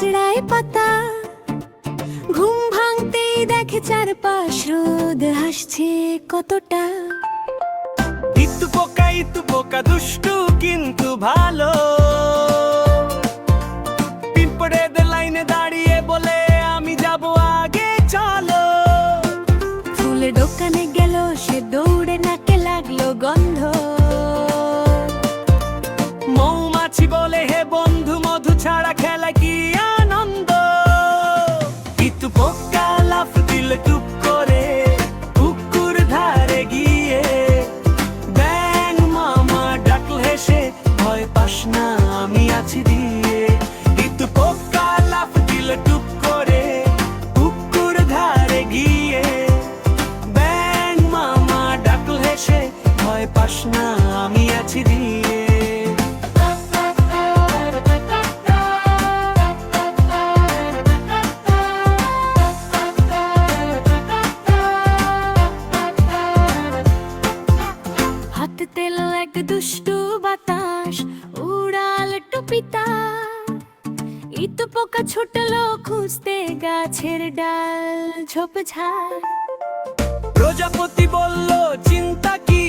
আছড়ায় পাতা, ঘুম ভাঙতেই দেখে চারপাশ রোদ হাসছে কতটা। ইতু পোকা দুষ্টু কিন্তু ভালো, পিঁপড়েদের লাইনে দাঁড়িয়ে বলে আমি যাব আগে চলো। ফুলের দোকানে গেল সে, দৌড়ে নাকে লাগলো গন্ধ। মৌমাছি বলে হে বন্ধু, মধু ছাড়া খেলা কি আনন্দ। ইতু পোকা লাফ দিল টুপ করে পুকুর ধারে গিয়ে, ব্যাঙ মামা ডাকল হেসে ভয় পাস না আমি আছি দিয়ে। ইতু পোকা লাফ দিল টুপ করে পুকুর ধারে গিয়ে, ব্যাঙ মামা ডাকল হেসে ভয় পাস না আমি আছি দিয়ে। হাতে তেল এক দুষ্টু বাতাস উড়াল টুপিটা, ইতু পোকা ছুটলো খুঁজতে গাছের ডাল ঝোপঝাড়। প্রজাপতি বলল চিন্তা কি